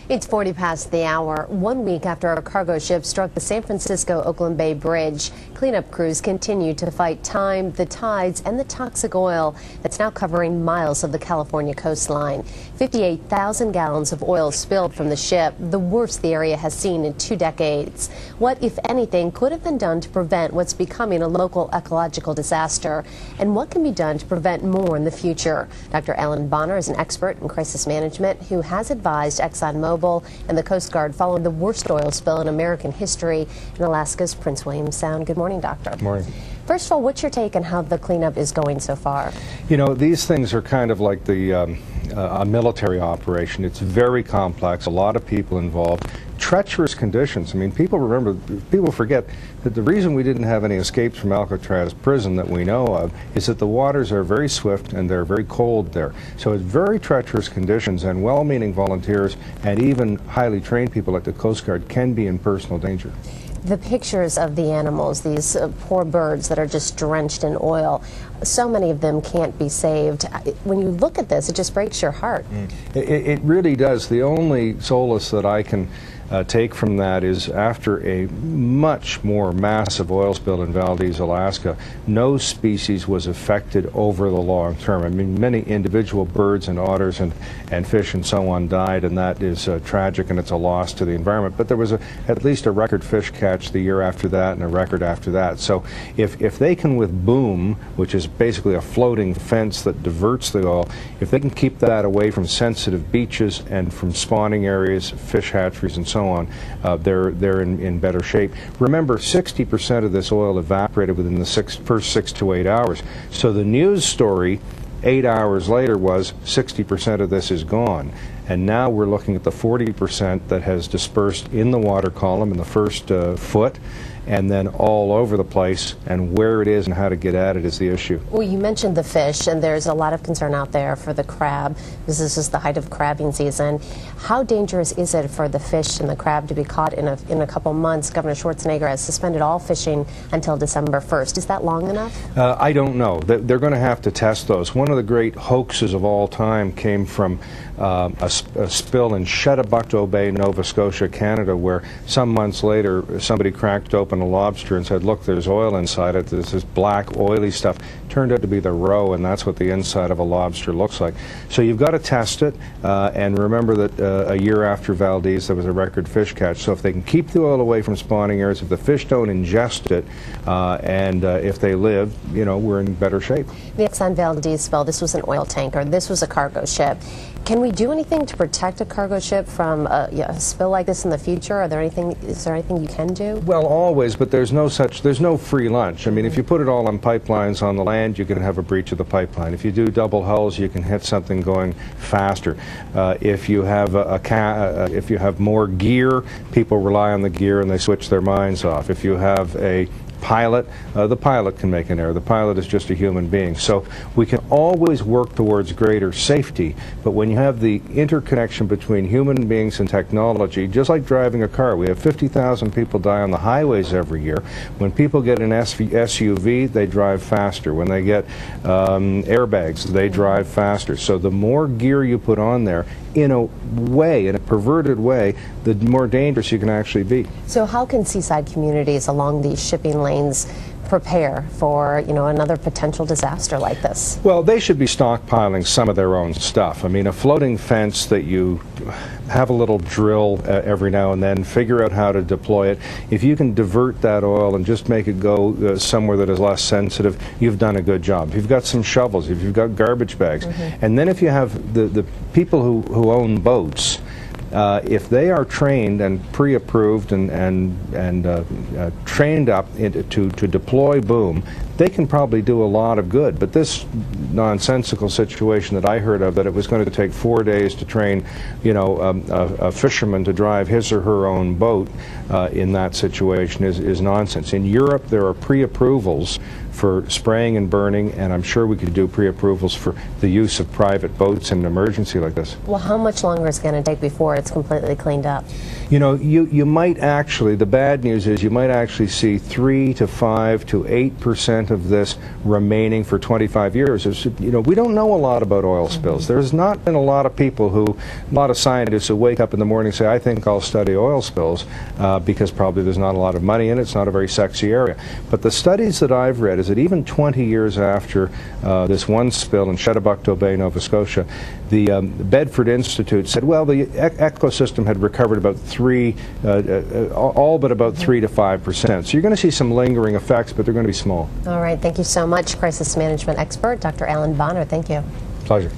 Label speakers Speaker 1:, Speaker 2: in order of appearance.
Speaker 1: It's 40 past the hour. 1 week after a cargo ship struck the San Francisco-Oakland Bay Bridge, cleanup crews continue to fight time, the tides, and the toxic oil that's now covering miles of the California coastline. 58,000 gallons of oil spilled from the ship, the worst the area has seen in 2 decades. What, if anything, could have been done to prevent what's becoming a local ecological disaster? And what can be done to prevent more in the future? Dr. Ellen Bonner is an expert in crisis management who has advised ExxonMobil and the Coast Guard following the worst oil spill in American history in Alaska's Prince William Sound. Good morning, Doctor.
Speaker 2: Good morning.
Speaker 1: First of all, what's your take on how the cleanup is going so far?
Speaker 2: You know, these things are kind of like a military operation. It's very complex, a lot of people involved, treacherous conditions. I mean, people forget that the reason we didn't have any escapes from Alcatraz prison that we know of is that the waters are very swift and they're very cold there. So it's very treacherous conditions, and well-meaning volunteers and even highly trained people like the Coast Guard can be in personal danger.
Speaker 1: The pictures of the animals, these poor birds that are just drenched in oil, so many of them can't be saved. When you look at this, it just breaks your heart.
Speaker 2: It really does. The only solace that I can take from that is after a much more massive oil spill in Valdez, Alaska, no species was affected over the long term. I mean, many individual birds and otters and fish and so on died, and that is tragic, and it's a loss to the environment. But there was at least a record fish catch the year after that and a record after that. So if they can, with boom, which is basically a floating fence that diverts the oil, if they can keep that away from sensitive beaches and from spawning areas, fish hatcheries and so on, they're in better shape. Remember, 60% of this oil evaporated within the first 6 to 8 hours. So the news story 8 hours later was 60% of this is gone. And now we're looking at the 40% that has dispersed in the water column in the first foot, and then all over the place, and where it is and how to get at it is the issue.
Speaker 1: Well, you mentioned the fish, and there's a lot of concern out there for the crab, because this is the height of crabbing season. How dangerous is it for the fish and the crab to be caught in a couple months? Governor Schwarzenegger has suspended all fishing until December 1st. Is that long enough?
Speaker 2: I don't know. They're going to have to test those. One of the great hoaxes of all time came from a spill in Chedabucto Bay, Nova Scotia, Canada, where some months later somebody cracked open a lobster and said, look, there's oil inside it. There's this black oily stuff. Turned out to be the roe, and that's what the inside of a lobster looks like. So you've got to test it, and remember that a year after Valdez there was a record fish catch. So if they can keep the oil away from spawning areas, if the fish don't ingest it, and if they live, you know, we're in better shape.
Speaker 1: The Exxon Valdez spill, this was an oil tanker. This was a cargo ship. Can we do anything to protect a cargo ship from a spill like this in the future? Is there anything you can do?
Speaker 2: Well, always, but there's no free lunch. I mean, if you put it all on pipelines on the land, you can have a breach of the pipeline. If you do double hulls, you can hit something going faster. If you have if you have more gear, people rely on the gear and they switch their minds off. If you have a pilot, the pilot can make an error. The pilot is just a human being. So we can always work towards greater safety, but when you have the interconnection between human beings and technology, just like driving a car, we have 50,000 people die on the highways every year. When people get an SUV, they drive faster. When they get airbags, they drive faster. So the more gear you put on there, in a way, in a perverted way, the more dangerous you can actually be.
Speaker 1: So how can seaside communities along these shipping lanes prepare for, you know, another potential disaster like this?
Speaker 2: Well, they should be stockpiling some of their own stuff. I mean, a floating fence that you have a little drill every now and then, figure out how to deploy it. If you can divert that oil and just make it go somewhere that is less sensitive, you've done a good job. If you've got some shovels, if you've got garbage bags, and then if you have the people who own boats, if they are trained and pre-approved and trained up to deploy boom, they can probably do a lot of good. But this nonsensical situation that I heard of, that it was going to take 4 days to train, you know, a fisherman to drive his or her own boat in that situation is nonsense. In Europe, there are pre-approvals for spraying and burning, and I'm sure we could do pre-approvals for the use of private boats in an emergency like this.
Speaker 1: Well, how much longer is it going to take before it's completely cleaned up?
Speaker 2: You know, you might actually, the bad news is you might actually see 3 to 5 to 8% 20% of this remaining for 25 years. We don't know a lot about oil spills. There's not been a lot of a lot of scientists who wake up in the morning and say, I think I'll study oil spills, because probably there's not a lot of money in it. It's not a very sexy area. But the studies that I've read is that even 20 years after this one spill in Chedabucto Bay, Nova Scotia, the Bedford Institute said, well, the ecosystem had recovered about all but about 3 to 5%. So you're going to see some lingering effects, but they're going to be small.
Speaker 1: All right. Thank you so much, crisis management expert Dr. Alan Bonner. Thank you.
Speaker 2: Pleasure.